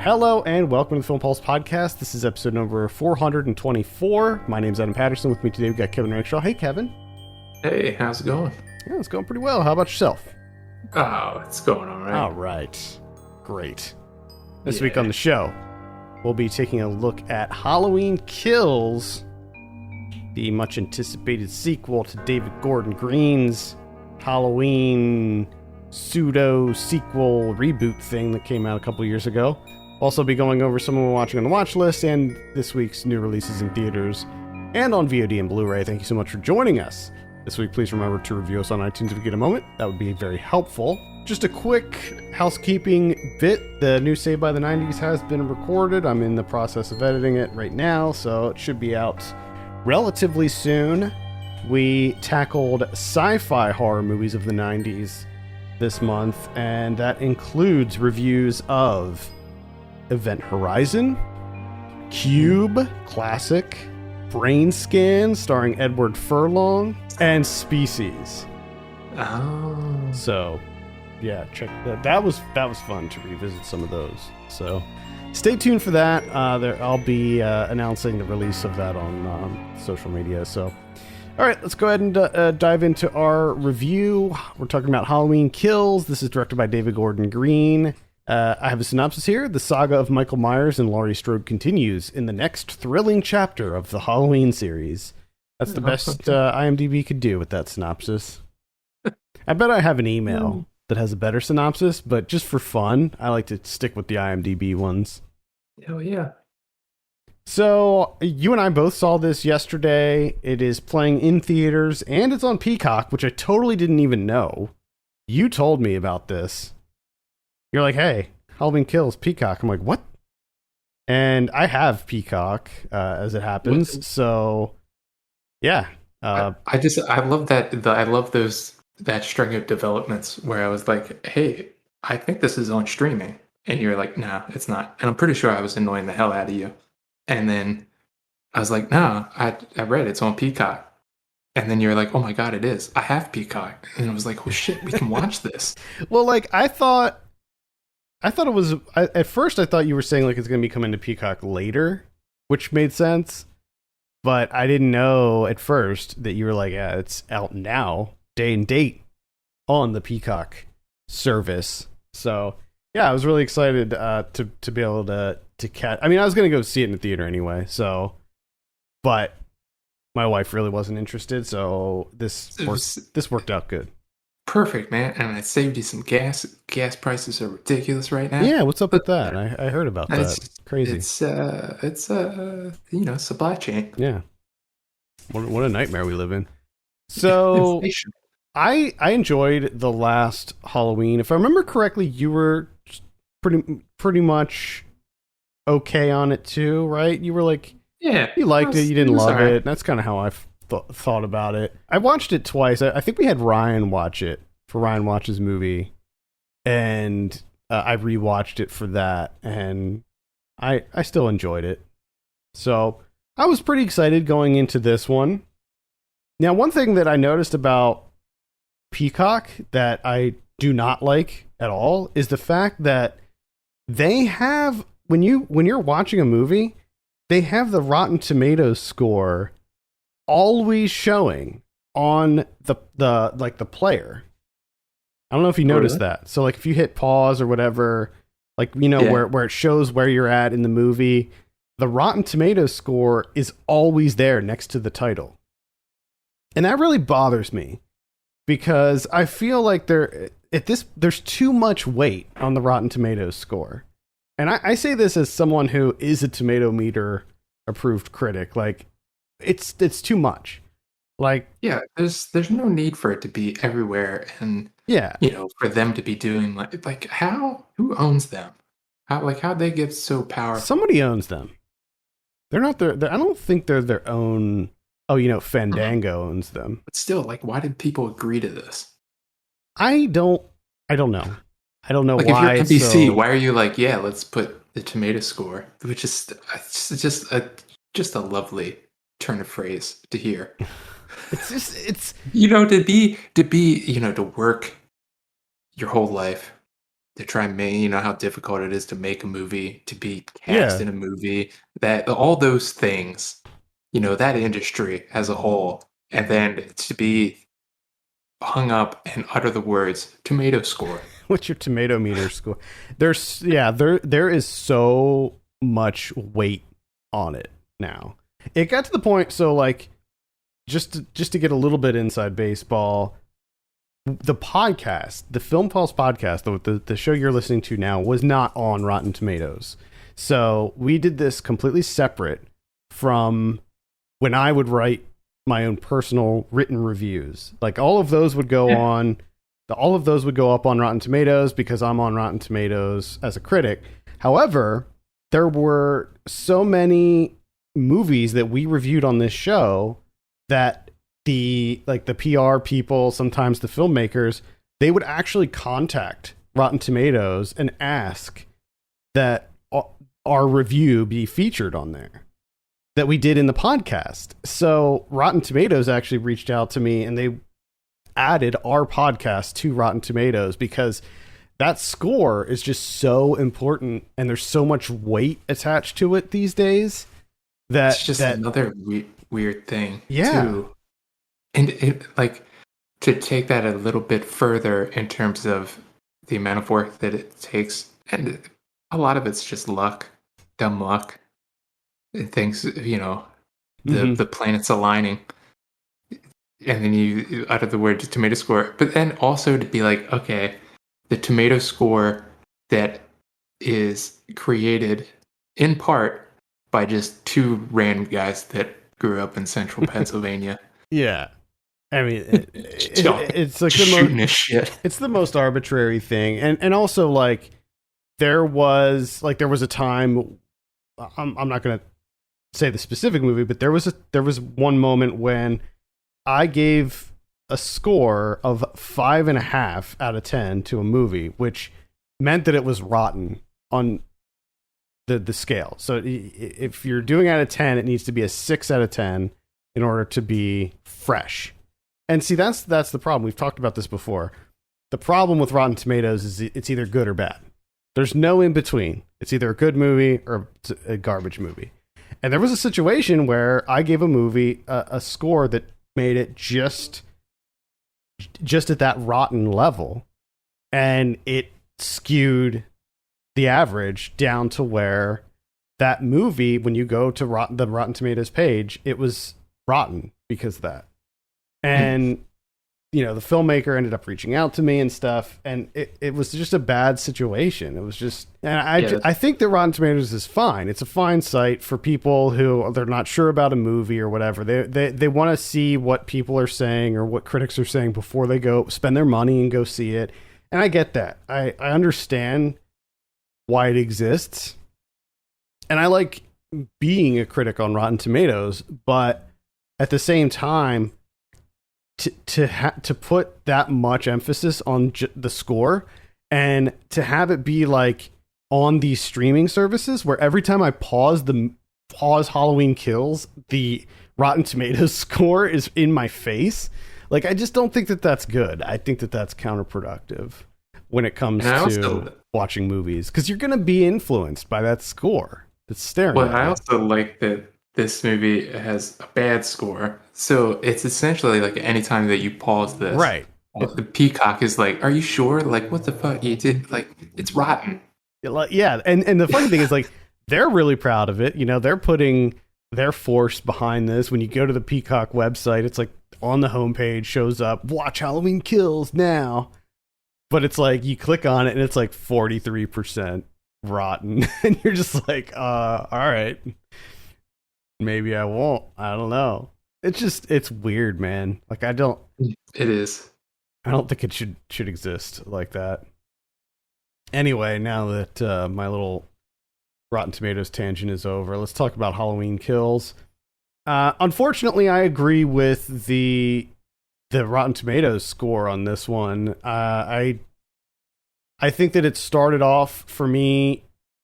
Hello and welcome to the Film Pulse Podcast. This is episode number 424. My name's Adam Patterson. With me today we've got Kevin Ranshaw. Hey, Kevin. Hey, how's it going? Yeah, it's going pretty well. How about yourself? Oh, it's going all right. All right. Great. This week on the show, we'll be taking a look at Halloween Kills, the much anticipated sequel to David Gordon Green's Halloween pseudo-sequel reboot thing that came out a couple years ago. Also be going over some we're watching on the watch list and this week's new releases in theaters and on VOD and Blu-ray. Thank you so much for joining us. This week, please remember to review us on iTunes if you get a moment. That would be very helpful. Just a quick housekeeping bit. The new Saved by the 90s has been recorded. I'm in the process of editing it right now, so it should be out relatively soon. We tackled sci-fi horror movies of the 90s this month, and that includes reviews of Event Horizon, Cube, classic, Brain Scan, starring Edward Furlong, and Species. Oh. So, yeah, check that. That was fun to revisit some of those. So, stay tuned for that. I'll be announcing the release of that on social media. So, all right, let's go ahead and dive into our review. We're talking about Halloween Kills. This is directed by David Gordon Green. I have a synopsis here. The saga of Michael Myers and Laurie Strode continues in the next thrilling chapter of the Halloween series. That's the best IMDb could do with that synopsis. I bet I have an email that has a better synopsis, but just for fun, I like to stick with the IMDb ones. Hell yeah. So, you and I both saw this yesterday. It is playing in theaters, and it's on Peacock, which I totally didn't even know. You told me about this. You're like, hey, Halloween Kills, Peacock. I'm like, what? And I have Peacock, as it happens, so, yeah. I love that. I love that string of developments where I was like, hey, I think this is on streaming. And you're like, no, it's not. And I'm pretty sure I was annoying the hell out of you. And then I was like, no, I read it's on Peacock. And then you're like, oh my God, it is. I have Peacock. And I was like, well, shit, we can watch this. Well, like, I thought it was, at first I thought you were saying like it's going to be coming to Peacock later, which made sense. But I didn't know at first that you were like, yeah, it's out now, day and date on the Peacock service. So, yeah, I was really excited to be able to catch. I mean, I was going to go see it in the theater anyway, so, but my wife really wasn't interested, so this worked out good. Perfect, man. And I saved you some gas. Gas prices are ridiculous right now. Yeah, what's up with that? I heard about that. It's crazy. It's supply chain. Yeah. What a nightmare we live in. So I enjoyed the last Halloween. If I remember correctly, you were pretty much okay on it too, right? You were like, yeah, you liked it, you didn't love right. it. That's kind of how I thought about it. I watched it twice. I think we had Ryan watch it for Ryan Watches Movie, and I rewatched it for that, and I still enjoyed it. So I was pretty excited going into this one. Now, one thing that I noticed about Peacock that I do not like at all is the fact that they have, when you're watching a movie, they have the Rotten Tomatoes score always showing on the player. I don't know if you noticed that. So like if you hit pause or whatever, like, you know, where it shows where you're at in the movie, the Rotten Tomatoes score is always there next to the title. And that really bothers me because I feel like there's too much weight on the Rotten Tomatoes score. And I say this as someone who is a Tomato Meter approved critic. Like, it's too much. Like, yeah, there's no need for it to be everywhere, and for them to be doing like who owns them? How'd they get so powerful? Somebody owns them. They're not I don't think they're their own. Oh, Fandango owns them. But still, like, why did people agree to this? I don't know. I don't know like why. If you're NBC, why are you like, yeah, let's put the tomato score, which is just a lovely turn of phrase to hear. It's to be to work your whole life to try and make, how difficult it is to make a movie, to be cast Yeah. in a movie, that all those things, that industry as a whole, and then to be hung up and utter the words tomato score. What's your tomato meter score? There is so much weight on it now. It got to the point, so like just to get a little bit inside baseball, the podcast, the Film Pulse podcast, the show you're listening to now, was not on Rotten Tomatoes. So we did this completely separate from when I would write my own personal written reviews. Like all of those would go all of those would go up on Rotten Tomatoes because I'm on Rotten Tomatoes as a critic. However, there were so many movies that we reviewed on this show that the PR people, sometimes the filmmakers, they would actually contact Rotten Tomatoes and ask that our review be featured on there, that we did in the podcast. So Rotten Tomatoes actually reached out to me and they added our podcast to Rotten Tomatoes because that score is just so important and there's so much weight attached to it these days that it's just another weird thing. Yeah. Too. And to take that a little bit further in terms of the amount of work that it takes, and a lot of it's just luck, dumb luck. Things, the planets aligning, and then you utter the word tomato score. But then also to be like, okay, the tomato score that is created in part by just two random guys that grew up in central Pennsylvania. Yeah. I mean, it's like shooting this shit. It's the most arbitrary thing, and also like there was a time. I'm not gonna say the specific movie, but there was one moment when I gave a score of 5.5 out of 10 to a movie, which meant that it was rotten on the scale. So if you're doing out of 10, it needs to be a 6 out of 10 in order to be fresh. And see, that's the problem. We've talked about this before. The problem with Rotten Tomatoes is it's either good or bad. There's no in between. It's either a good movie or a garbage movie. And there was a situation where I gave a movie a score that made it just at that rotten level, and it skewed the average down to where that movie, when you go to the Rotten Tomatoes page, it was rotten because of that. And the filmmaker ended up reaching out to me and stuff, and it was just a bad situation. It was just, and I think that Rotten Tomatoes is fine. It's a fine site for people who they're not sure about a movie or whatever. They want to see what people are saying or what critics are saying before they go spend their money and go see it. And I get that. I understand why it exists, and I like being a critic on Rotten Tomatoes, but at the same time, to put that much emphasis on the score and to have it be like on these streaming services where every time I pause Halloween Kills, the Rotten Tomatoes score is in my face. Like, I just don't think that that's good. I think that that's counterproductive when it comes to watching movies, because you're going to be influenced by that score that's staring at you. I also like that this movie has a bad score. So it's essentially like anytime that you pause this, right? The Peacock is like, "Are you sure? Like, what the fuck? You did like it's rotten." Yeah, and the funny thing is, like, they're really proud of it. They're putting their force behind this. When you go to the Peacock website, it's like on the homepage shows up, "Watch Halloween Kills now," but it's like you click on it and it's like 43% rotten, and you're just like, all right. Maybe I won't. I don't know. It's weird, man. Like, It is. I don't think it should exist like that. Anyway, now that my little Rotten Tomatoes tangent is over, let's talk about Halloween Kills. Unfortunately, I agree with the Rotten Tomatoes score on this one. I think that it started off for me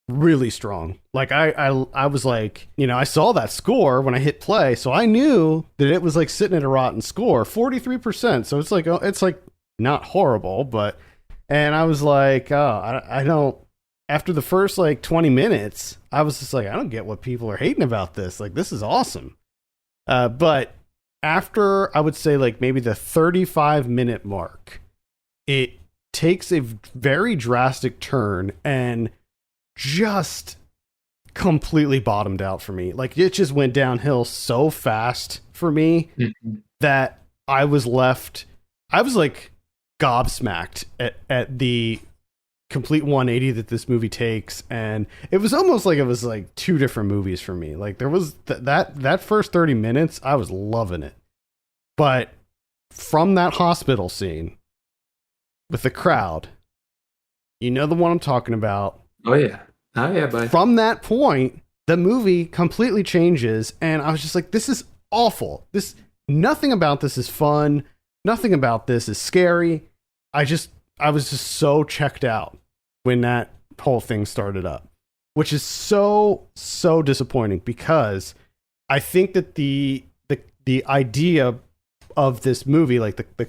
really strong. Like I was like, I saw that score when I hit play, so I knew that it was like sitting at a rotten score, 43%. So it's like not horrible, but And I was like, oh, I don't. After the first like 20 minutes, I was just like, I don't get what people are hating about this. Like, this is awesome. But after I would say like maybe the 35-minute mark, it takes a very drastic turn and just completely bottomed out for me. Like, it just went downhill so fast for me that I was like gobsmacked at the complete 180 that this movie takes. And it was almost like it was like two different movies for me. Like, there was that first 30 minutes, I was loving it. But from that hospital scene with the crowd, you know the one I'm talking about. Oh yeah. Oh yeah, buddy. From that point, the movie completely changes, and I was just like, this is awful. Nothing about this is fun. Nothing about this is scary. I was just so checked out when that whole thing started up, which is so disappointing, because I think that the idea of this movie, like the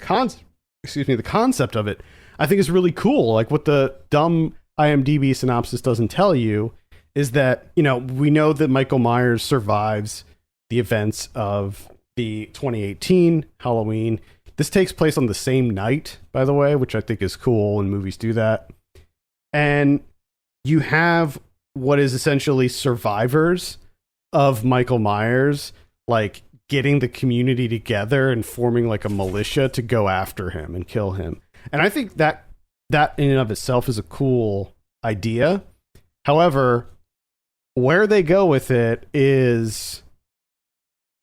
concept of it, I think is really cool. Like, what the dumb IMDb synopsis doesn't tell you is that, we know that Michael Myers survives the events of the 2018 Halloween. This takes place on the same night, by the way, which I think is cool when movies do that. And you have what is essentially survivors of Michael Myers, like, getting the community together and forming like a militia to go after him and kill him. And I think that in and of itself is a cool idea. However, where they go with it is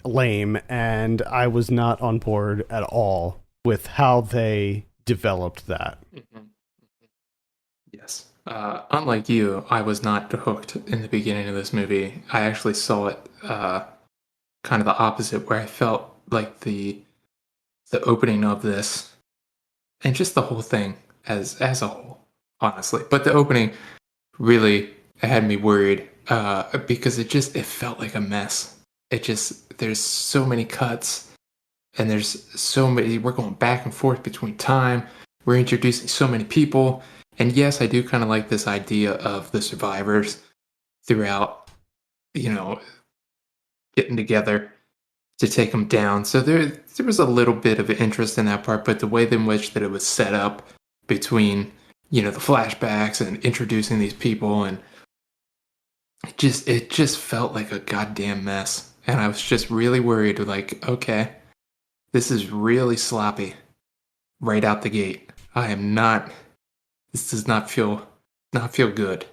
lame, and I was not on board at all with how they developed that. Yes. Unlike you, I was not hooked in the beginning of this movie. I actually saw it kind of the opposite, where I felt like the opening of this and just the whole thing as a whole, honestly. But the opening really had me worried because it felt like a mess. There's so many cuts, and there's so many, we're going back and forth between time. We're introducing so many people. And yes, I do kind of like this idea of the survivors throughout, getting together to take them down. So there was a little bit of interest in that part, but the way in which that it was set up between, the flashbacks and introducing these people, and it just felt like a goddamn mess. And I was just really worried, like, okay, this is really sloppy right out the gate. This does not feel good.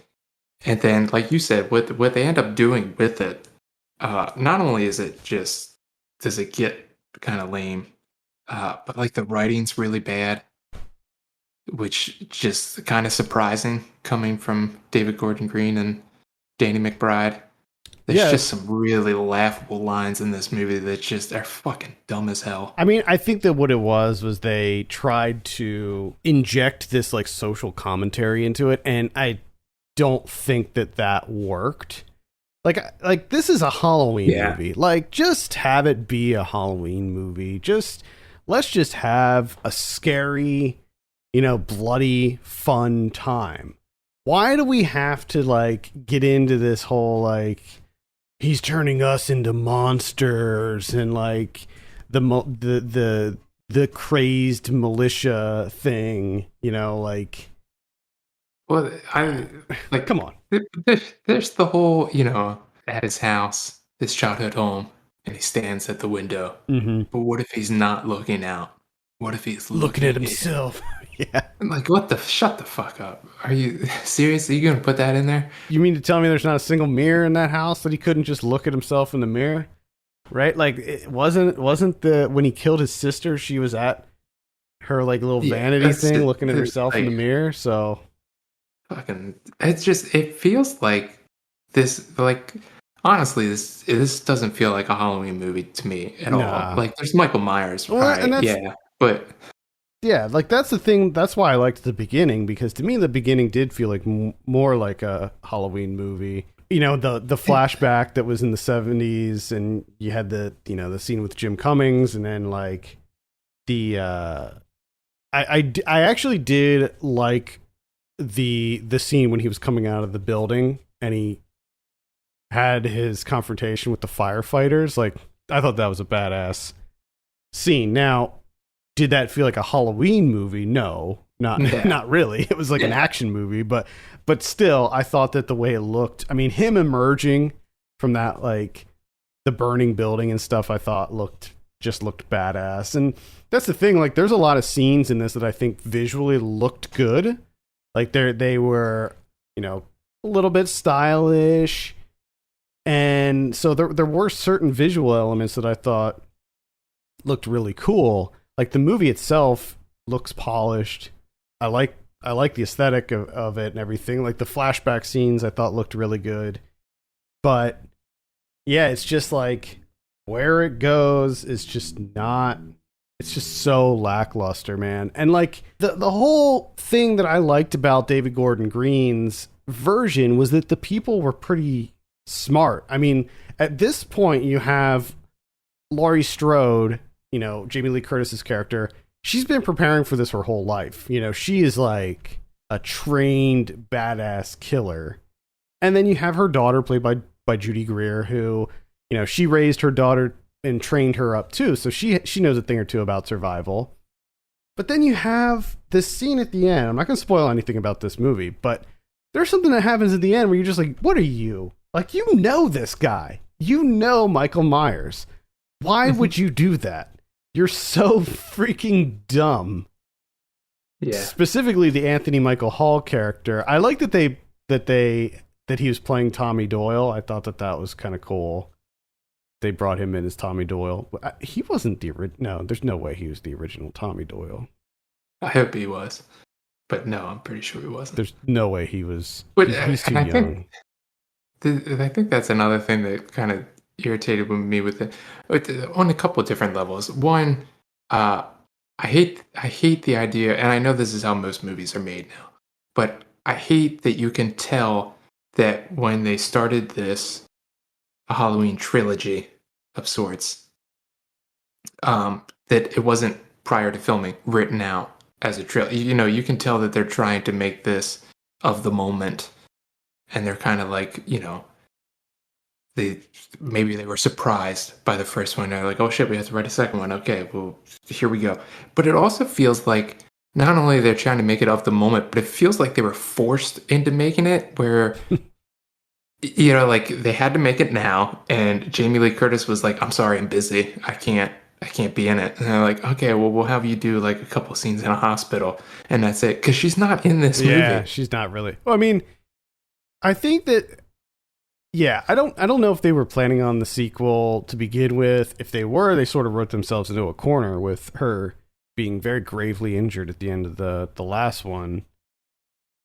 And then, like you said, what they end up doing with it, not only does it get kind of lame, but like the writing's really bad, which just kind of surprising coming from David Gordon Green and Danny McBride. There's just some really laughable lines in this movie that just are fucking dumb as hell. I mean, I think that what it was they tried to inject this like social commentary into it, and I don't think that worked. Like this is a Halloween movie. Like, just have it be a Halloween movie. Let's just have a scary, bloody, fun time. Why do we have to like get into this whole like he's turning us into monsters and like the crazed militia thing, like. Well, come on. There's the whole, at his house, his childhood home, and he stands at the window. Mm-hmm. But what if he's not looking out? What if he's looking at himself? Yeah. I'm like, shut the fuck up. Are you serious? Are you going to put that in there? You mean to tell me there's not a single mirror in that house that he couldn't just look at himself in the mirror? Right? Like, it wasn't when he killed his sister, she was at her like little vanity thing looking at herself in the mirror, so fucking, it feels like this, like, honestly, this doesn't feel like a Halloween movie to me at all. Like, there's Michael Myers, right? But yeah, like, that's the thing. That's why I liked the beginning, because to me the beginning did feel like more like a Halloween movie. The flashback that was in the 70s, and you had the scene with Jim Cummings, and then like the I actually did like the scene when he was coming out of the building and he had his confrontation with the firefighters. Like, I thought that was a badass scene. Now, did that feel like a Halloween movie? No, not Yeah. not really. It was like an action movie, but still, I thought that the way it looked. I mean, him emerging from that, like the burning building and stuff, I thought looked badass. And that's the thing. Like, there's a lot of scenes in this that I think visually looked good. Like they were, a little bit stylish. And so there were certain visual elements that I thought looked really cool. Like the movie itself looks polished. I like the aesthetic of it and everything. Like the flashback scenes I thought looked really good. But yeah, it's just like where it goes is just not, it's just so lackluster, man. And like the whole thing that I liked about David Gordon Green's version was that the people were pretty smart. I mean, at this point, you have Laurie Strode, Jamie Lee Curtis's character. She's been preparing for this her whole life. She is like a trained badass killer. And then you have her daughter played by Judy Greer, who, she raised her daughter and trained her up too. So she knows a thing or two about survival. But then you have this scene at the end. I'm not going to spoil anything about this movie, but there's something that happens at the end where you're just like, what are you? Like, this guy. Michael Myers. Why would you do that? You're so freaking dumb. Yeah. Specifically, the Anthony Michael Hall character. I like that that he was playing Tommy Doyle. I thought that was kind of cool. They brought him in as Tommy Doyle. He wasn't the original. No, there's no way he was the original Tommy Doyle. I hope he was. But no, I'm pretty sure he wasn't. There's no way he was. But he's too young. I think that's another thing that kind of irritated me with it on a couple of different levels. One, I hate the idea, and I know this is how most movies are made now, but I hate that you can tell that when they started this a Halloween trilogy of sorts, that it wasn't prior to filming written out as a trilogy. You can tell that they're trying to make this of the moment. And they're kind of like, maybe they were surprised by the first one. They're like, oh shit, we have to write a second one. Okay, well, here we go. But it also feels like not only they're trying to make it of the moment, but it feels like they were forced into making it where, like they had to make it now. And Jamie Lee Curtis was like, I'm sorry, I'm busy. I can't be in it. And they're like, okay, well, we'll have you do like a couple scenes in a hospital. And that's it. Because she's not in this movie. Yeah, she's not really. Well, I mean, I think that, yeah, I don't know if they were planning on the sequel to begin with. If they were, they sort of wrote themselves into a corner with her being very gravely injured at the end of the last one.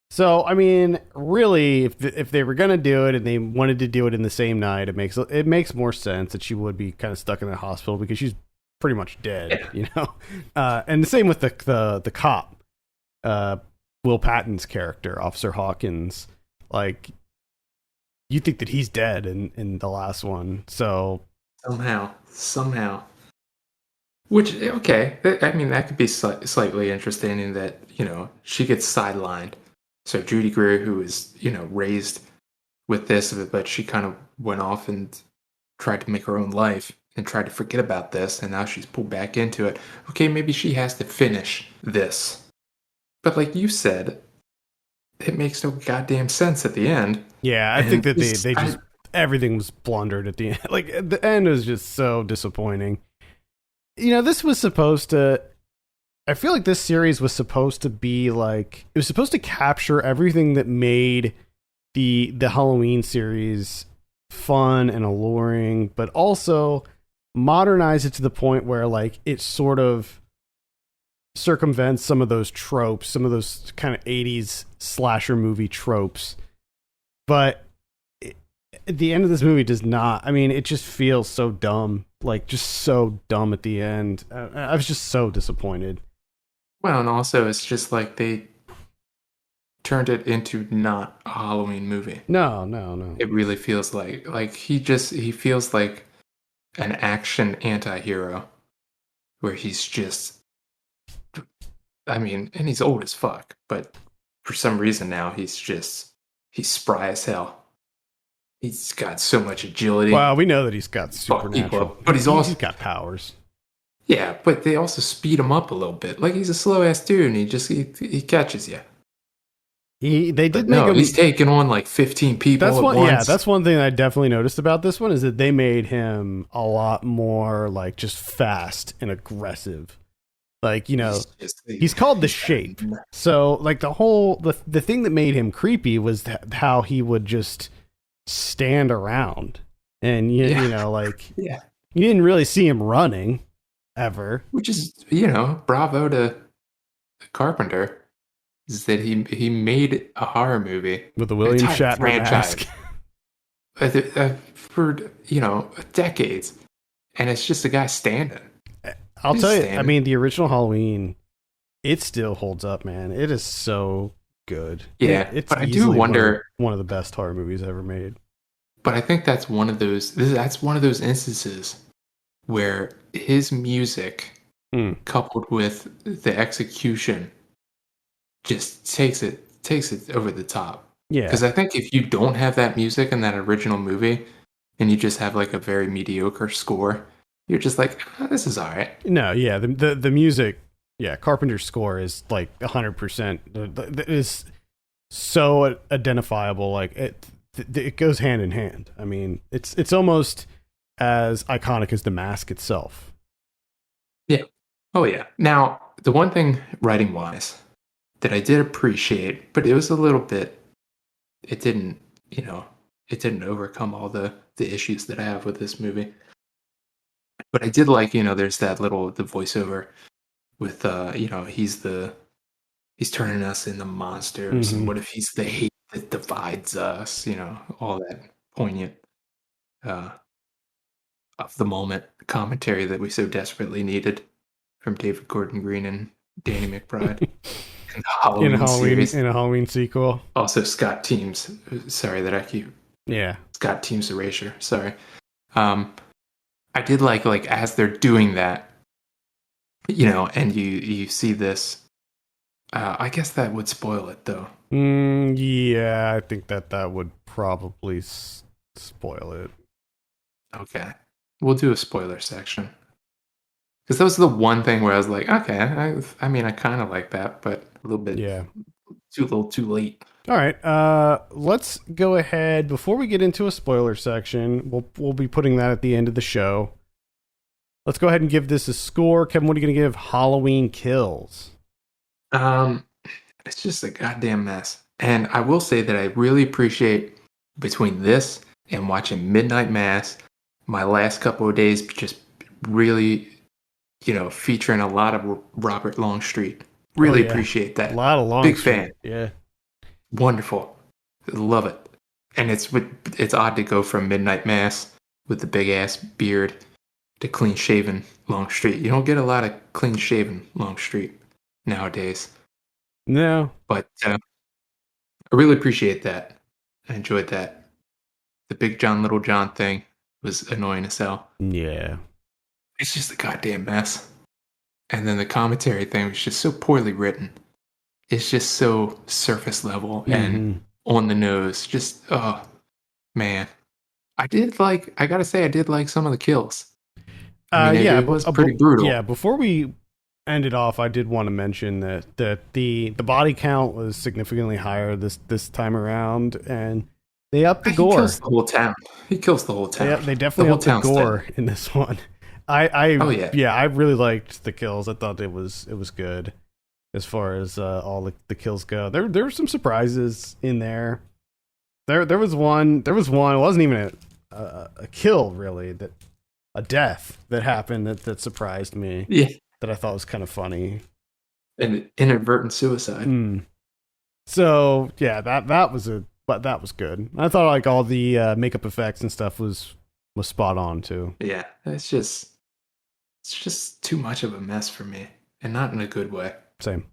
So, I mean, really, if they were going to do it and they wanted to do it in the same night, it makes more sense that she would be kind of stuck in the hospital because she's pretty much dead, and the same with the cop, Will Patton's character, Officer Hawkins. Like, you think that he's dead in the last one, so somehow. Which, okay, I mean, that could be slightly interesting in that, she gets sidelined. So Judy Greer, who is, raised with this, but she kind of went off and tried to make her own life and tried to forget about this, and now she's pulled back into it. Okay, maybe she has to finish this. But like you said, it makes no goddamn sense at the end. Yeah, I think that they just everything was blundered at the end. Like the end was just so disappointing. This was supposed to. I feel like this series was supposed to be like, it was supposed to capture everything that made the Halloween series fun and alluring, but also modernize it to the point where like it sort of circumvents some of those tropes, some of those kind of 80s slasher movie tropes. But at the end of this movie does not. I mean, it just feels so dumb, like just so dumb at the end. I was just so disappointed. Well, and also it's just like they turned it into not a Halloween movie. No. It really feels like he feels like an action anti-hero where he's just I mean, and he's old as fuck, but for some reason now he's spry as hell. He's got so much agility. Well, we know that he's got Fuck people supernatural. up. But He's got powers. yeah, but they also speed him up a little bit. Like he's a slow ass dude and he catches you. They But did make no, him. he's taking on like 15 people at once. Yeah, that's one thing I definitely noticed about this one is that they made him a lot more like just fast and aggressive. Like, he's called the Shape. So like the thing that made him creepy was how he would just stand around, and you know, like, yeah, you didn't really see him running ever. which is bravo to Carpenter, is that he made a horror movie With the William Shatner franchise mask. for decades, and it's just a guy standing. I'll tell you, I mean, the original Halloween, it still holds up, man. It is so good. Yeah, it's but I do wonder, one of the best horror movies ever made. But I think that's one of those instances where his music coupled with the execution just takes it over the top. Yeah, because I think if you don't have that music in that original movie and you just have like a very mediocre score, you're just like, this is all right. No, yeah, the music, yeah, Carpenter's score is like 100%. It is so identifiable. Like it goes hand in hand. I mean, it's almost as iconic as the mask itself. Yeah. Oh yeah. Now, the one thing writing wise that I did appreciate, but it was a little bit, it didn't overcome all the issues that I have with this movie. But I did like, there's that the voiceover with he's turning us into monsters, and what if he's the hate that divides us, all that poignant of the moment commentary that we so desperately needed from David Gordon Green and Danny McBride in the Halloween series. In a Halloween sequel. Also Scott Teams, sorry that I keep Scott Teams Erasure, sorry. I did like as they're doing that, and you see this. I guess that would spoil it, though. Yeah, I think that would probably spoil it. Okay, we'll do a spoiler section, because that was the one thing where I was like, okay, I mean, I kind of like that, but a little bit, too late. All right, let's go ahead before we get into a spoiler section. We'll be putting that at the end of the show. Let's go ahead and give this a score. Kevin, what are you going to give Halloween Kills? It's just a goddamn mess. And I will say that I really appreciate, between this and watching Midnight Mass, my last couple of days just really, featuring a lot of Robert Longstreet. Really appreciate that. A lot of Longstreet. Big fan. Yeah. Wonderful. Love it. And it's odd to go from Midnight Mass with the big ass beard to clean shaven Longstreet. You don't get a lot of clean shaven Longstreet nowadays. No. But I really appreciate that. I enjoyed that. The Big John, Little John thing was annoying as hell. Yeah. It's just a goddamn mess. And then the commentary thing was just so poorly written. It's just so surface level and on the nose. Just, oh, man. I gotta say, I did like some of the kills. It was pretty brutal. Yeah, before we end it off, I did want to mention that the body count was significantly higher this time around, and they upped the gore. He kills the whole town. Yeah, they definitely upped the gore in this one. I really liked the kills. I thought it was good as far as all the kills go. There were some surprises in there. There was one. It wasn't even a kill really. A death that happened that surprised me. Yeah. That I thought was kind of funny. An inadvertent suicide. So yeah, that was good. I thought like all the makeup effects and stuff was spot on too. Yeah, it's just too much of a mess for me, and not in a good way. Same.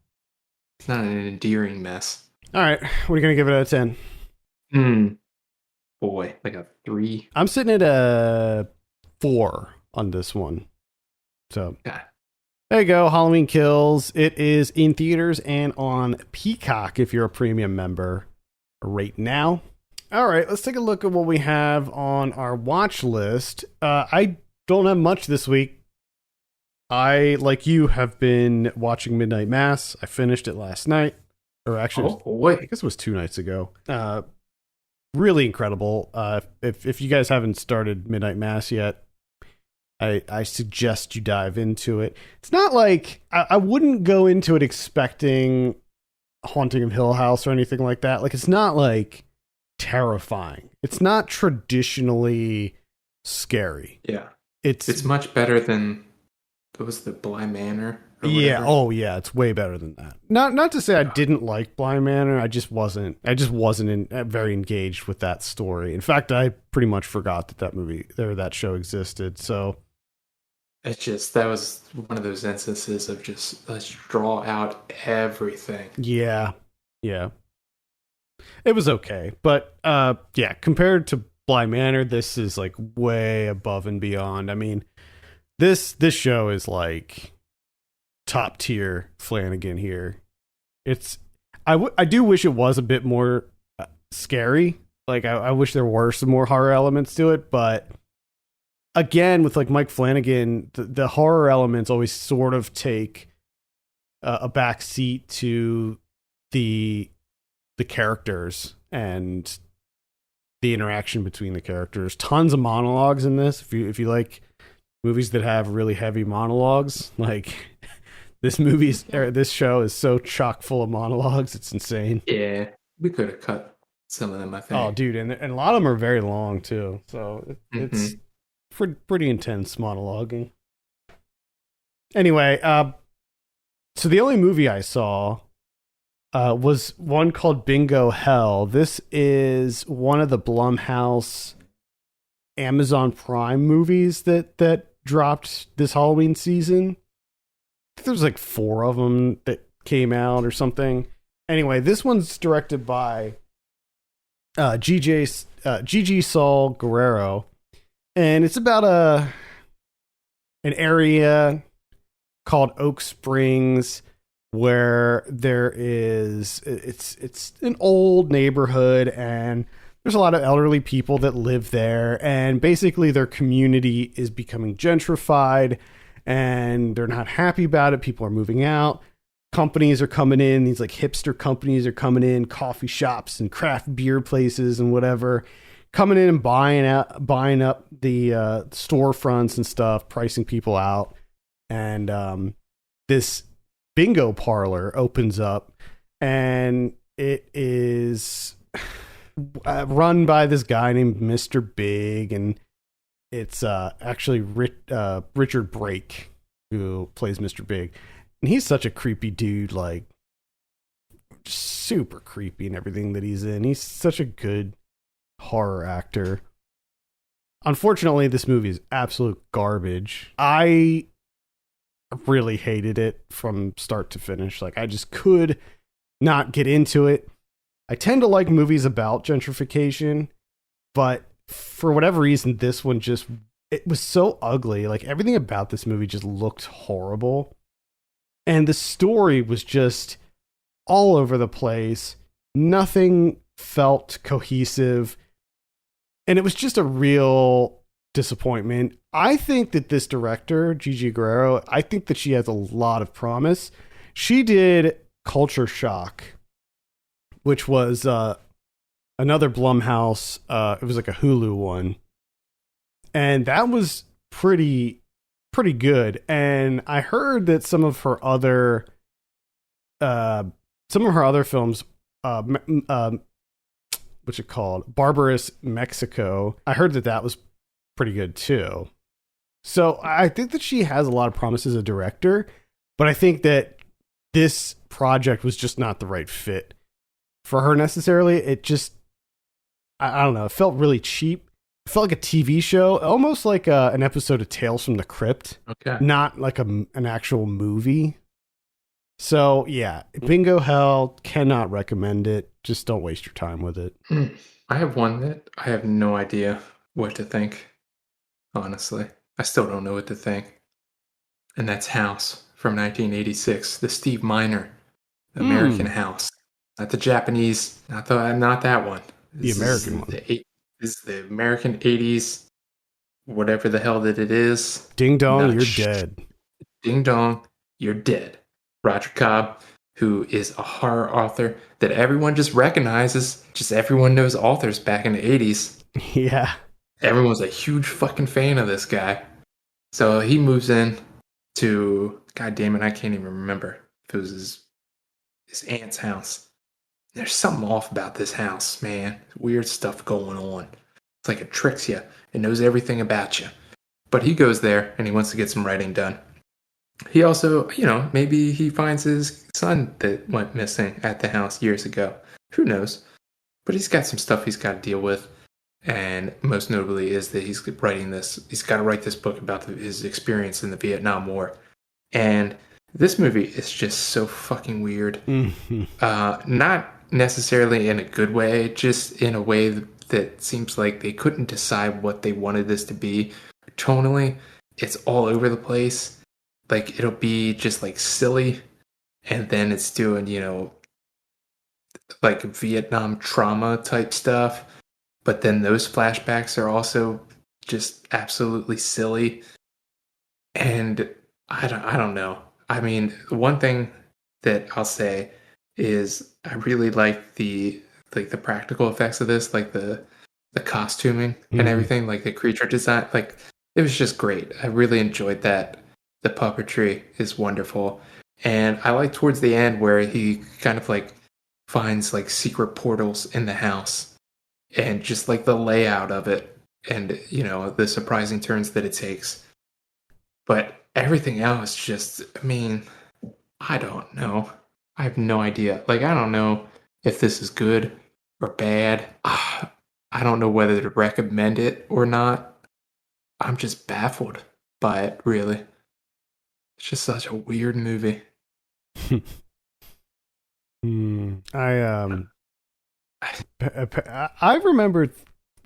It's not an endearing mess. All right, what are you gonna give it out of 10? Boy, like a 3. I'm sitting at a 4 on this one. So yeah. There you go, Halloween Kills. It is in theaters and on Peacock if you're a premium member right now. All right, let's take a look at what we have on our watch list. I don't have much this week. I, like you, have been watching Midnight Mass. I finished it last night. Or actually, I guess it was 2 nights ago. Really incredible. If you guys haven't started Midnight Mass yet, I suggest you dive into it. It's not like I wouldn't go into it expecting Haunting of Hill House or anything like that. Like, it's not like terrifying. It's not traditionally scary. Yeah. It's It's much better than, what was the Bly Manor? Yeah. Oh, yeah. It's way better than that. Not to say I didn't like Bly Manor. I just wasn't very engaged with that story. In fact, I pretty much forgot that movie or that show existed. So It's just, that was one of those instances of just, let's draw out everything. yeah, it was okay, but yeah, compared to Bly Manor, this is like way above and beyond. I mean, this show is like top tier Flanagan here. I do wish it was a bit more scary. Like I wish there were some more horror elements to it, but again, with like Mike Flanagan, the horror elements always sort of take a back seat to the characters and the interaction between the characters. Tons of monologues in this. If you like movies that have really heavy monologues, like this show is so chock full of monologues, it's insane. Yeah, we could have cut some of them, I think. Oh, dude, and a lot of them are very long too. So it's pretty intense monologuing. Anyway, so the only movie I saw was one called Bingo Hell. This is one of the Blumhouse Amazon Prime movies that dropped this Halloween season. I think there's like 4 of them that came out or something. Anyway, this one's directed by Gigi Saul Guerrero, and it's about an area called Oak Springs where it's an old neighborhood, and there's a lot of elderly people that live there, and basically their community is becoming gentrified and they're not happy about it. People are moving out. Companies are coming in. These like hipster companies are coming in, coffee shops and craft beer places and whatever, coming in and buying up the storefronts and stuff, pricing people out. And this bingo parlor opens up, and it is run by this guy named Mr. Big, and it's actually Richard Brake who plays Mr. Big. And he's such a creepy dude, like super creepy in everything that he's in. He's such a good horror actor. Unfortunately, this movie is absolute garbage. I really hated it from start to finish. Like, I just could not get into it. I tend to like movies about gentrification, but for whatever reason, this one it was so ugly. Like, everything about this movie just looked horrible. And the story was just all over the place. Nothing felt cohesive. And it was just a real disappointment. I think that this director, Gigi Guerrero, I think that she has a lot of promise. She did Culture Shock, which was another Blumhouse. It was like a Hulu one. And that was pretty good. And I heard that some of her other films, what's it called? Barbarous Mexico. I heard that was pretty good too. So I think that she has a lot of promise as a director, but I think that this project was just not the right fit for her necessarily. It just, I don't know, it felt really cheap. It felt like a TV show, almost like an episode of Tales from the Crypt. Okay. Not like an actual movie. So yeah, Bingo Hell, cannot recommend it. Just don't waste your time with it. I have one that I have no idea what to think. Honestly, I still don't know what to think. And that's House from 1986, the Steve Miner American Hmm. House. Not the Japanese, not that one. The This is American one. this is the American 80s, whatever the hell that it is. Ding dong, Not you're dead. Ding dong, you're dead. Roger Cobb, who is a horror author that everyone just recognizes, just everyone knows authors back in the 80s. Yeah. Everyone was a huge fucking fan of this guy. So he moves in to, god damn it, I can't even remember if it was his aunt's house. There's something off about this house, man. Weird stuff going on. It's like it tricks you. It knows everything about you. But he goes there and he wants to get some writing done. He also, maybe he finds his son that went missing at the house years ago. Who knows? But he's got some stuff he's got to deal with. And most notably is that he's got to write this book about his experience in the Vietnam War. And this movie is just so fucking weird. Mhm. Not necessarily in a good way, just in a way that seems like they couldn't decide what they wanted this to be. Tonally, it's all over the place. Like, it'll be just like silly, and then it's doing, like Vietnam trauma type stuff. But then those flashbacks are also just absolutely silly. And I don't know. I mean, one thing that I'll say is I really like the practical effects of this, like the costuming and Mhm. everything, like the creature design. Like, it was just great. I really enjoyed that. The puppetry is wonderful. And I like towards the end where he kind of like finds like secret portals in the house, and just like the layout of it, and the surprising turns that it takes. But everything else, just, I mean, I don't know. I have no idea. Like, I don't know if this is good or bad. I don't know whether to recommend it or not. I'm just baffled by it, really. It's just such a weird movie. I remember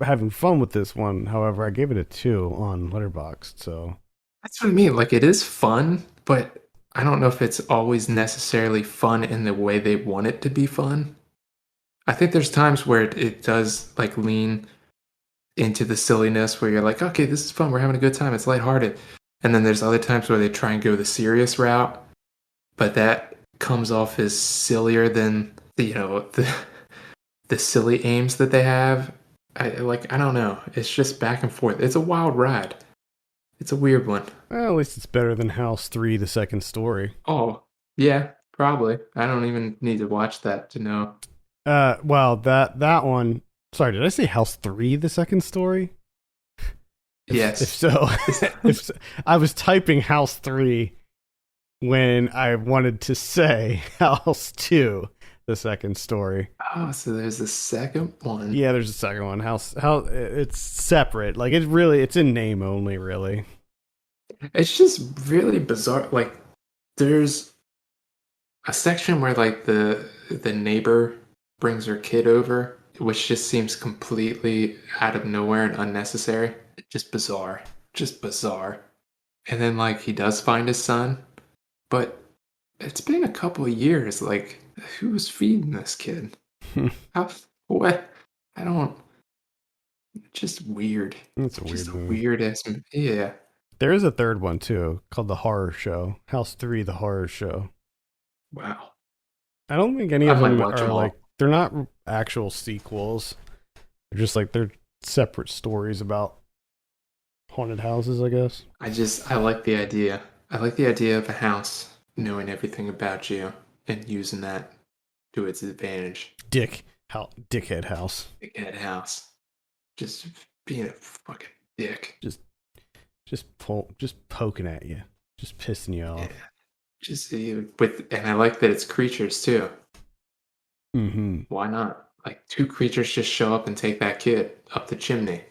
having fun with this one. However, I gave it a 2 on Letterboxd. So That's what I mean. Like, it is fun, but I don't know if it's always necessarily fun in the way they want it to be fun. I think there's times where it does like lean into the silliness where you're like, okay, this is fun. We're having a good time. It's lighthearted. And then there's other times where they try and go the serious route, but that comes off as sillier than the silly aims that they have. I don't know. It's just back and forth. It's a wild ride. It's a weird one. well, at least it's better than House 3, the second story. Oh, yeah, probably. I don't even need to watch that to know. Well, that one. Sorry, did I say House 3, the second story? If Yes. so, if so, I was typing House 3 when I wanted to say House 2, the second story. Oh, so there's a second one. Yeah, there's a second one. House, it's separate. Like it's in name only, really. It's just really bizarre. Like, there's a section where like the neighbor brings her kid over, which just seems completely out of nowhere and unnecessary. Just bizarre. Just bizarre. And then like he does find his son, but it's been a couple of years. Like, who's feeding this kid? How, what? I don't. Just weird. It's a Just weird a movie. weird ass. Yeah. There is a third one too, called The Horror Show. House 3, The Horror Show. Wow. I don't think any I of might them watch are them like all. they're not actual sequels. They're just like they're separate stories about haunted houses, I guess. I like the idea. I like the idea of a house knowing everything about you and using that to its advantage. Dickhead house. Big head house. Just being a fucking dick. Just poking at you, just pissing you Yeah. off. Just and I like that it's creatures too. Mm-hmm. Why not? Like, two creatures just show up and take that kid up the chimney.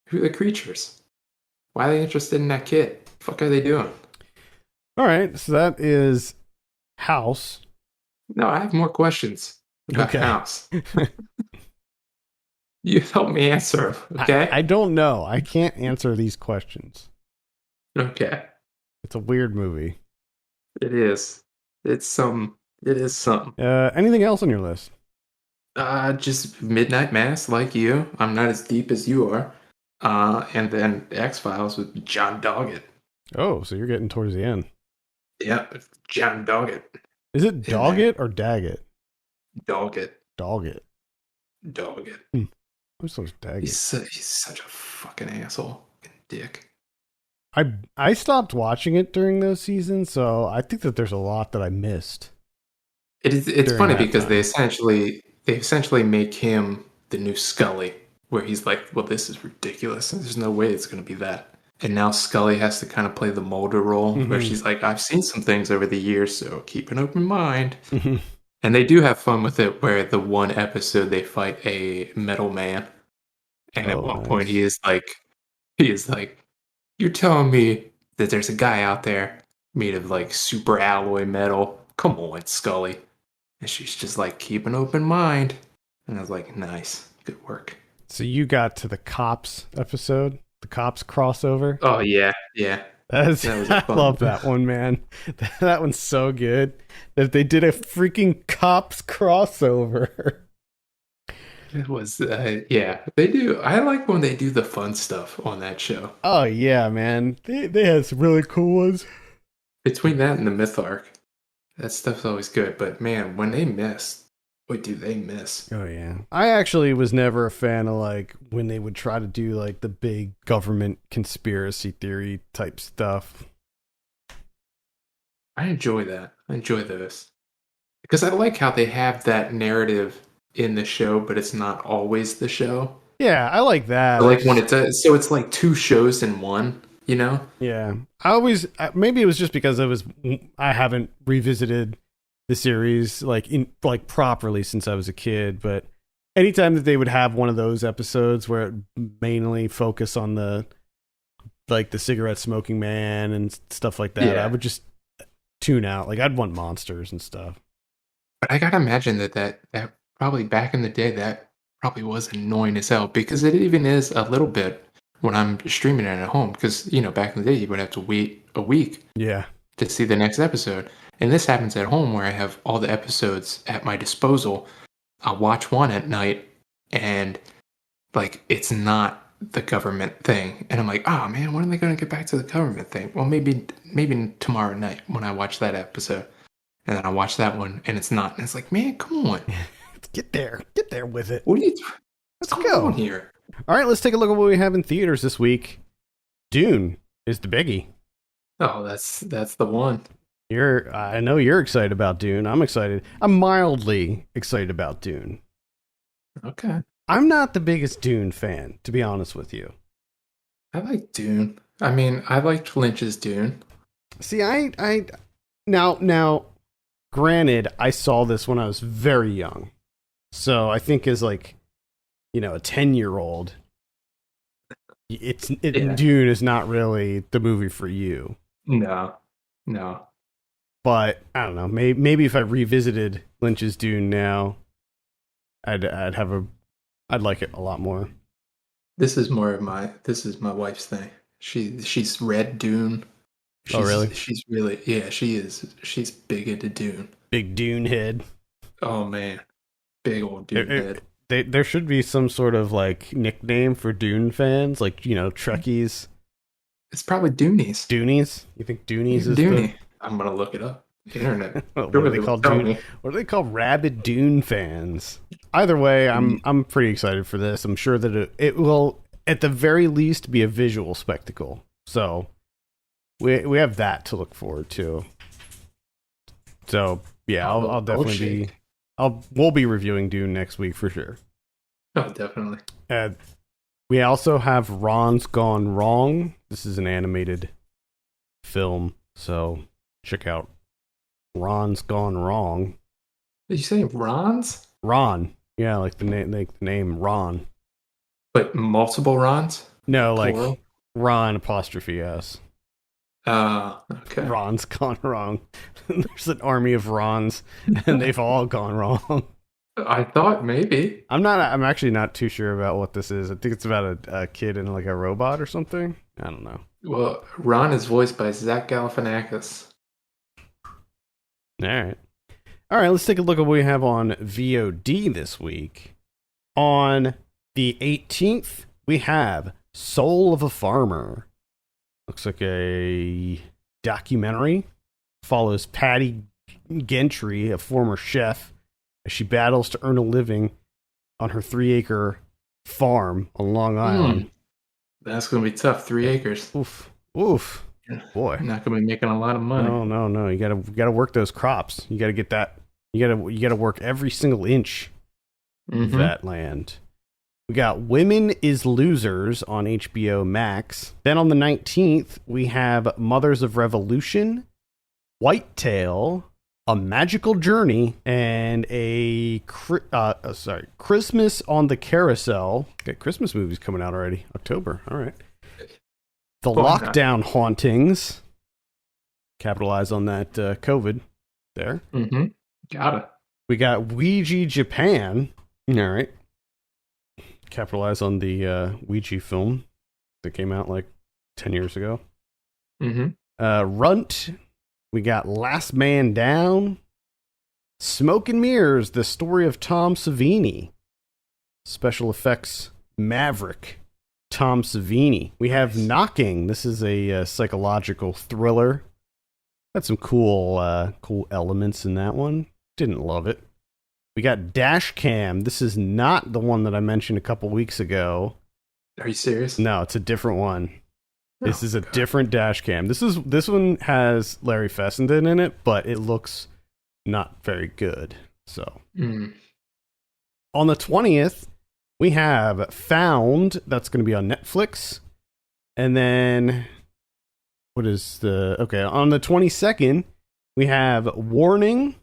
Who are the creatures? Why are they interested in that kid? The fuck are they doing? All right, so that is House. No, I have more questions about Okay. House. You help me answer 'em, okay? I don't know. I can't answer these questions. Okay. It's a weird movie. It is. It's some. It is some. Anything else on your list? Just Midnight Mass, like you. I'm not as deep as you are. And then X Files with John Doggett. Oh, so you're getting towards the end. Yep, John Doggett Is it in there. Doggett or Daggett? Doggett, Doggett. Doggett. I'm supposed to Daggett. He's such a fucking asshole, fucking dick. I stopped watching it during those seasons, so I think that there's a lot that I missed. It's during funny that because time. they essentially make him the new Scully, where he's like, well, this is ridiculous, and there's no way it's going to be that. And now Scully has to kind of play the Mulder role, where Mhm. she's like, I've seen some things over the years, so keep an open mind. Mhm. And they do have fun with it, where the one episode they fight a metal man, and at Oh, one point nice. he is like, you're telling me that there's a guy out there made of like super alloy metal? Come on, Scully. And she's just like, keep an open mind. And I was like, nice. Good work. So you got to the cops episode, the cops crossover. Oh, yeah. Yeah. That's That was a I fun. love that one, man. That one's so good that they did a freaking cops crossover. It was, yeah. They do. I like when they do the fun stuff on that show. Oh yeah, man. They had some really cool ones. Between that and the Myth arc, that stuff's always good. But man, when they miss, what do they miss? Oh yeah. I actually was never a fan of like when they would try to do like the big government conspiracy theory type stuff. I enjoy that. I enjoy those. Because I like how they have that narrative in the show, but it's not always the show. Yeah, I like that. I I like when just it's so it's like two shows in one, you know? yeah. I always maybe it was just because I haven't revisited the series like properly since I was a kid, but anytime that they would have one of those episodes where it mainly focus on the like the cigarette smoking man and stuff like that, I Yeah. would just tune out. Like I'd want monsters and stuff. But I gotta imagine that probably back in the day that probably was annoying as hell because it even is a little bit when I'm streaming it at home because back in the day you would have to wait a week Yeah. to see the next episode. And this happens at home where I have all the episodes at my disposal. I'll watch one at night and like it's not the government thing. And I'm like, oh man, when are they gonna get back to the government thing? Well maybe tomorrow night when I watch that episode. And then I watch that one and it's not. And it's like, man, come on. Get there. Get there with it. What are you Let's what's going on go. here? All right, let's take a look at what we have in theaters this week. Dune is the biggie. Oh, that's the one. I know you're excited about Dune. I'm excited. I'm mildly excited about Dune. Okay. I'm not the biggest Dune fan, to be honest with you. I like Dune. I mean, I liked Lynch's Dune. See, I now, granted, I saw this when I was very young, so I think as like, a 10-year-old, Yeah. Dune is not really the movie for you. No. No. But I don't know. Maybe if I revisited Lynch's Dune now, I'd like it a lot more. This is my wife's thing. She's read Dune. Oh, really? She's really, yeah, she is. She's big into Dune. Big Dune head. Oh man. Big old Dune head. There should be some sort of like nickname for Dune fans, like Trekkies. It's probably Doonies. Doonies? You think Doonies is Dooney. I'm gonna look it up. The internet. what do Surely they will call tell Dune? me. What do they call rabid Dune fans? Either way, I'm pretty excited for this. I'm sure that it will at the very least be a visual spectacle. So we have that to look forward to. So yeah, I'll definitely we'll be reviewing Dune next week for sure. Oh, definitely. We also have Ron's Gone Wrong. This is an animated film, so check out Ron's Gone Wrong. Did you say Rons? Ron, yeah, like the name Ron. But multiple Rons? No, like Plural? Ron apostrophe S. Okay. Ron's gone wrong. There's an army of Rons, and they've all gone wrong. I thought maybe. I'm actually not too sure about what this is. I think it's about a kid and like a robot or something. I don't know. Well, Ron is voiced by Zach Galifianakis. right. All right, let's take a look at what we have on VOD this week. On the 18th, we have Soul of a Farmer. Looks like a documentary. Follows Patty Gentry, a former chef, as she battles to earn a living on her 3-acre farm on Long Island. That's going to be tough. 3 acres. Oof. Boy. Not going to be making a lot of money. No. You gotta work those crops. You gotta get that. You gotta work every single inch of that land. We got Women is Losers on HBO Max. Then on the 19th, we have Mothers of Revolution, Whitetail, A Magical Journey, and Christmas on the Carousel. Got Christmas movies coming out already. October. All right. The Lockdown Hauntings. Capitalize on that COVID there. Got it. We got Ouija Japan. All right. Capitalize on the Ouija film that came out like 10 years ago. Runt. We got Last Man Down. Smoke and Mirrors, the story of Tom Savini. Special effects Maverick. Tom Savini. We have Knocking. This is a psychological thriller. Had some cool elements in that one. Didn't love it. We got Dash Cam. This is not the one that I mentioned a couple weeks ago. Are you serious? No, it's a different one. This is a different Dash Cam. This one has Larry Fessenden in it, but it looks not very good. So on the 20th, we have Found. That's going to be on Netflix. And then on the 22nd, we have Warning.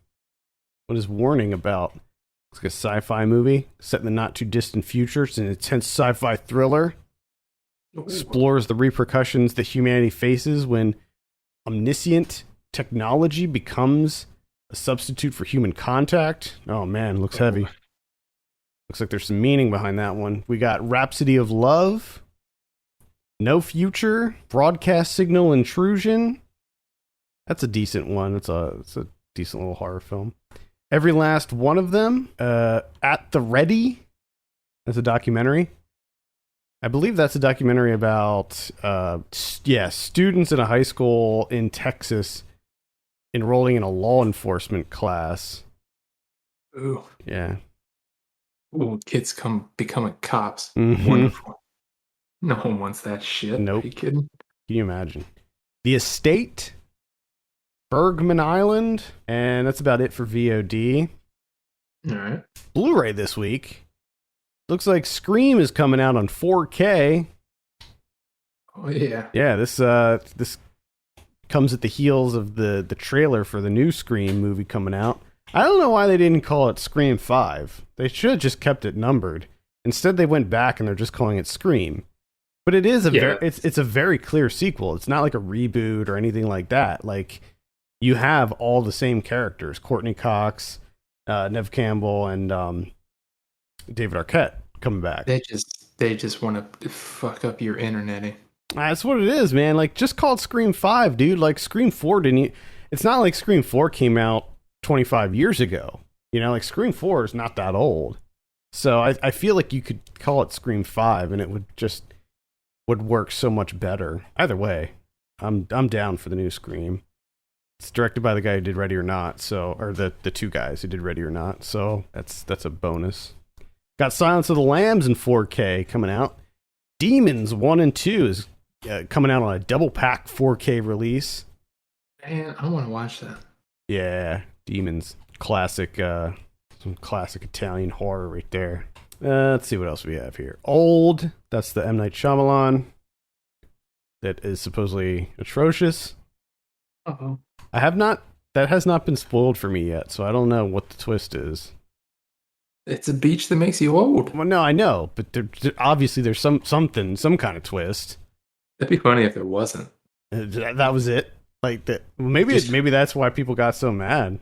What is Warning about? It's like a sci-fi movie set in the not-too-distant future. It's an intense sci-fi thriller. Explores the repercussions that humanity faces when omniscient technology becomes a substitute for human contact. Oh, man, looks heavy. Looks like there's some meaning behind that one. We got Rhapsody of Love, No Future, Broadcast Signal Intrusion. That's a decent one. It's a decent little horror film. Every Last One of Them, At the Ready. That's a documentary. I believe that's a documentary about, students in a high school in Texas enrolling in a law enforcement class. Ooh. Yeah. Ooh, kids becoming cops. Wonderful. No one wants that shit. Nope. Are you kidding? Can you imagine? The Estate, Bergman Island, and that's about it for VOD. All right. Blu-ray this week. Looks like Scream is coming out on 4K. Oh yeah. Yeah, this comes at the heels of the trailer for the new Scream movie coming out. I don't know why they didn't call it Scream 5. They should have just kept it numbered. Instead, they went back and they're just calling it Scream. But it is it's a very clear sequel. It's not like a reboot or anything like that. Like, you have all the same characters: Courtney Cox, Nev Campbell, and David Arquette coming back. They just want to fuck up your internet. That's what it is, man. Like, just call it Scream 5, dude. Like, Scream 4 didn't. It's not like Scream 4 came out 25 years ago. You know, like, Scream 4 is not that old. So I feel like you could call it Scream 5 and it would work so much better. Either way, I'm down for the new Scream. It's directed by the guy who did Ready or Not, or the two guys who did Ready or Not. So that's a bonus. Got Silence of the Lambs in 4K coming out. Demons 1 and 2 is coming out on a double pack 4K release. Man, I want to watch that. Yeah, Demons. Classic, some classic Italian horror right there. Let's see what else we have here. Old, that's the M. Night Shyamalan. That is supposedly atrocious. Uh-oh. That has not been spoiled for me yet, so I don't know what the twist is. It's a beach that makes you old. Well, no, I know, but obviously there's some kind of twist. That'd be funny if there wasn't. That was it. Like that. Maybe that's why people got so mad.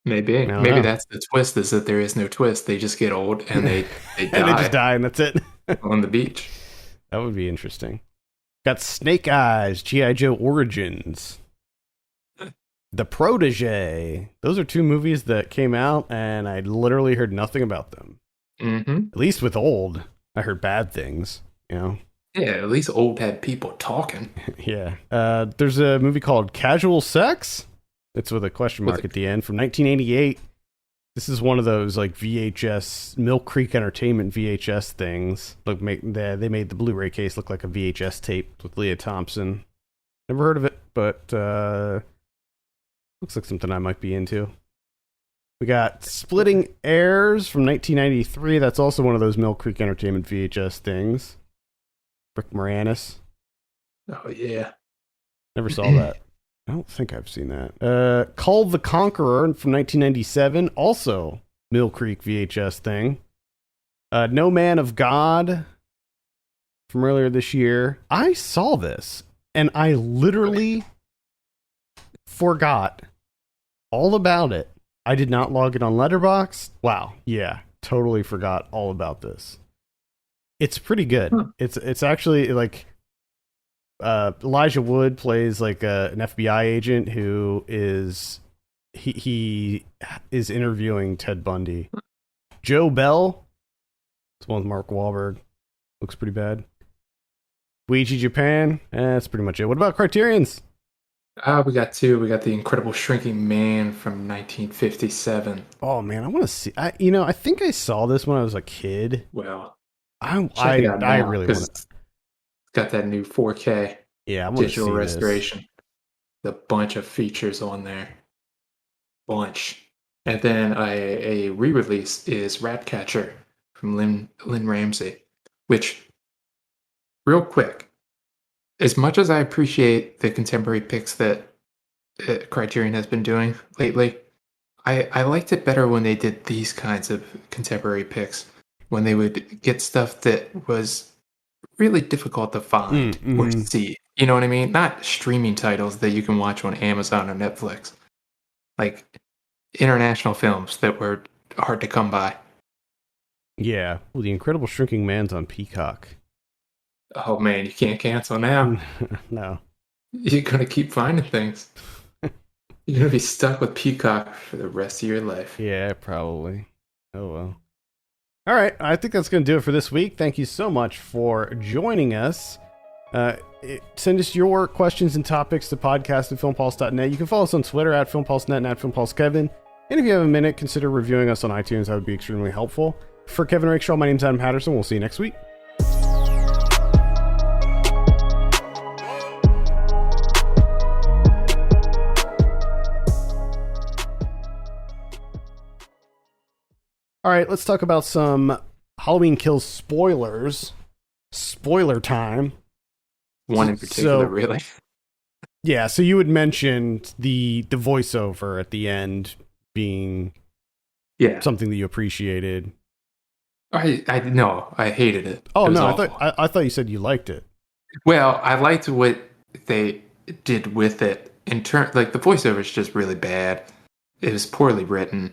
Maybe that's the twist, is that there is no twist. They just get old and they die. And they just die, and that's it. On the beach. That would be interesting. Got Snake Eyes, G.I. Joe Origins. The Protege. Those are two movies that came out, and I literally heard nothing about them. Mm-hmm. At least with Old, I heard bad things. You know. Yeah, at least Old had people talking. Yeah. There's a movie called Casual Sex. It's with a question mark at the end from 1988. This is one of those like VHS Mill Creek Entertainment VHS things. Look, they made the Blu-ray case look like a VHS tape with Leah Thompson. Never heard of it, but looks like something I might be into. We got Splitting Heirs from 1993. That's also one of those Mill Creek Entertainment VHS things. Rick Moranis. Oh yeah, never saw that. I don't think I've seen that. Cull the Conqueror from 1997, also Mill Creek VHS thing. No Man of God from earlier this year. I saw this, and I literally forgot all about it. I did not log it on Letterboxd. Wow, yeah, totally forgot all about this. It's pretty good. Huh. It's actually like... Elijah Wood plays like an FBI agent who is he is interviewing Ted Bundy. Joe Bell, it's one with Mark Wahlberg, looks pretty bad. Ouija Japan, that's pretty much it. What about Criterion's? We got two. We got The Incredible Shrinking Man from 1957. Oh man, I want to see. I think I saw this when I was a kid. Well, I really want to. Got that new 4K digital restoration. The bunch of features on there. Bunch. And then a re-release is Ratcatcher from Lynn Ramsey, which, real quick, as much as I appreciate the contemporary picks that Criterion has been doing lately, I liked it better when they did these kinds of contemporary picks, when they would get stuff that was really difficult to find or see. You know what I mean? Not streaming titles that you can watch on Amazon or Netflix. Like international films that were hard to come by. Yeah. Well, The Incredible Shrinking Man's on Peacock. Oh man, you can't cancel now. No. You're going to keep finding things. You're going to be stuck with Peacock for the rest of your life. Yeah, probably. Oh well. All right, I think that's going to do it for this week. Thank you so much for joining us. Send us your questions and topics to podcast@filmpulse.net. You can follow us on Twitter @filmpulse.net and @filmpulsekevin. And if you have a minute, consider reviewing us on iTunes. That would be extremely helpful. For Kevin Rakestraw, my name's Adam Patterson. We'll see you next week. All right, let's talk about some Halloween Kills spoilers. Spoiler time. One in particular, really? Yeah, so you had mentioned the voiceover at the end being something that you appreciated. No, I hated it. Oh, no, I thought you said you liked it. Well, I liked what they did with it. Like, the voiceover is just really bad. It was poorly written.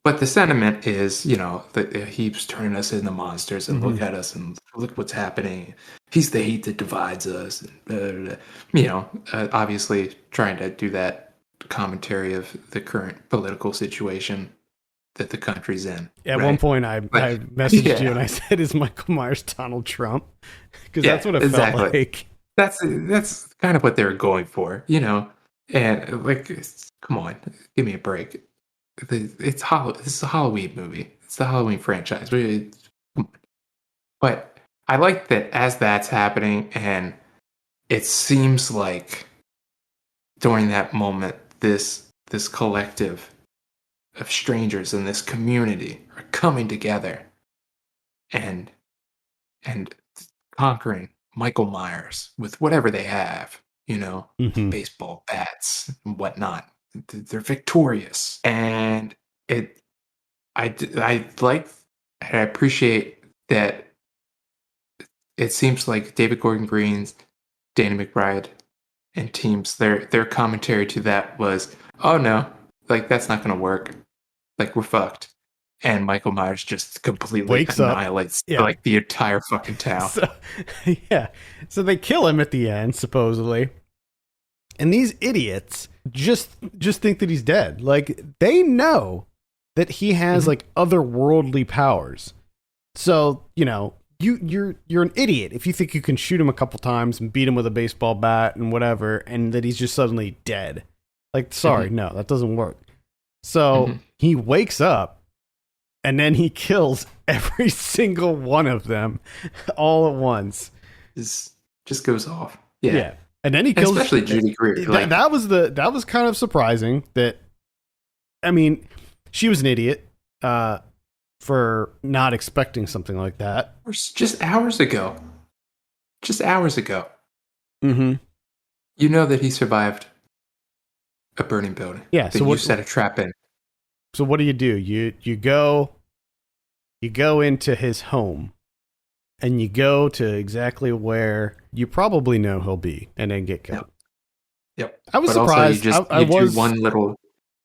But the sentiment is, that he's turning us into monsters and look at us and look what's happening. He's the hate that divides us. And, obviously trying to do that commentary of the current political situation that the country's in. At one point, I messaged you and I said, "Is Michael Myers Donald Trump?" Because that's what it felt like. That's kind of what they were going for, And like, come on, give me a break. This is a Halloween movie. It's the Halloween franchise. But I like that as that's happening, and it seems like during that moment, this collective of strangers in this community are coming together and conquering Michael Myers with whatever they have, baseball bats and whatnot. They're victorious, and I like and I appreciate that. It seems like David Gordon Green's, Danny McBride, and teams their commentary to that was, "Oh no, like that's not going to work. Like we're fucked." And Michael Myers just completely annihilates like the entire fucking town. So they kill him at the end, supposedly, and these idiots just think that he's dead. Like, they know that he has like otherworldly powers. So, you know, you're an idiot if you think you can shoot him a couple times and beat him with a baseball bat and whatever, and that he's just suddenly dead. Like, sorry, no, that doesn't work. So he wakes up and then he kills every single one of them all at once. Just goes off. Yeah. And then he kills, especially Judy Greer. Like, that was kind of surprising. That, I mean, she was an idiot for not expecting something like that. Just hours ago. Mm-hmm. You know that he survived a burning building. Yeah. So you set a trap in. So what do? You go into his home, and you go to exactly where you probably know he'll be, and then get killed. Yep. I was but surprised. Also you do one little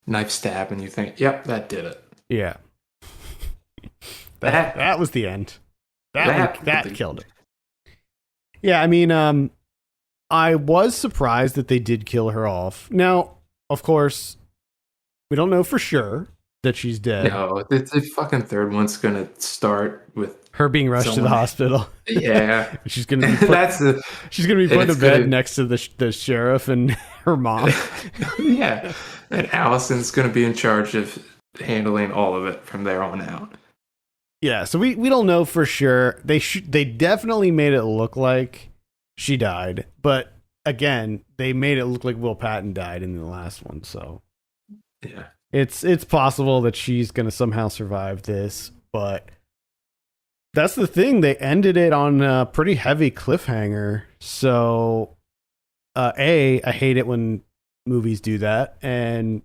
knife stab, and you think, "Yep, that did it." Yeah. That was the end. That killed it. Yeah, I mean, I was surprised that they did kill her off. Now, of course, we don't know for sure that she's dead. No, the fucking third one's gonna start with her being rushed to the hospital. Yeah, she's gonna be she's gonna be put to bed next to the sheriff and her mom. Yeah, and Allison's gonna be in charge of handling all of it from there on out. Yeah, so we don't know for sure. They definitely made it look like she died, but again, they made it look like Will Patton died in the last one. So yeah, it's possible that she's gonna somehow survive this, but that's the thing. They ended it on a pretty heavy cliffhanger. So, I hate it when movies do that, and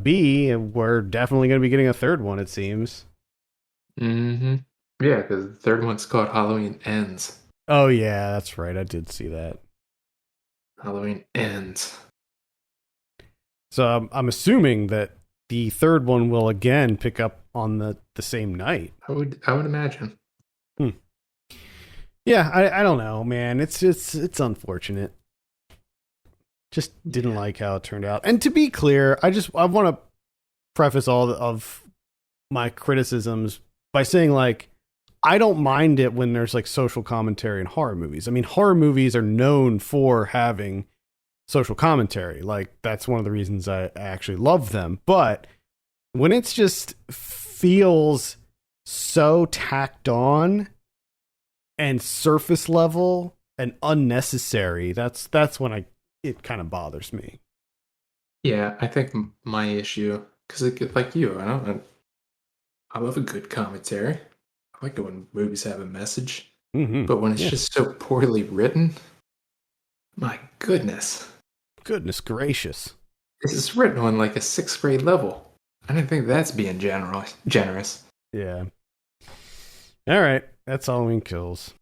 B, we're definitely gonna be getting a third one. It seems. Mm-hmm. Yeah, because the third one's called Halloween Ends. Oh yeah, that's right. I did see that. Halloween Ends. So I'm assuming that the third one will again pick up on the same night. I would imagine. Yeah, I don't know, man. It's unfortunate. Just didn't like how it turned out. And to be clear, I want to preface all of my criticisms by saying, like, I don't mind it when there's like social commentary in horror movies. I mean, horror movies are known for having social commentary. Like, that's one of the reasons I actually love them. But when it's just feels so tacked on and surface level and unnecessary, that's when it kind of bothers me. Yeah, I think my issue, because like you, I love a good commentary. I like it when movies have a message. Mm-hmm. But when it's just so poorly written, my goodness. Goodness gracious. This is written on like a 6th grade level. I don't think that's being generous. Yeah. All right. That's Halloween Kills.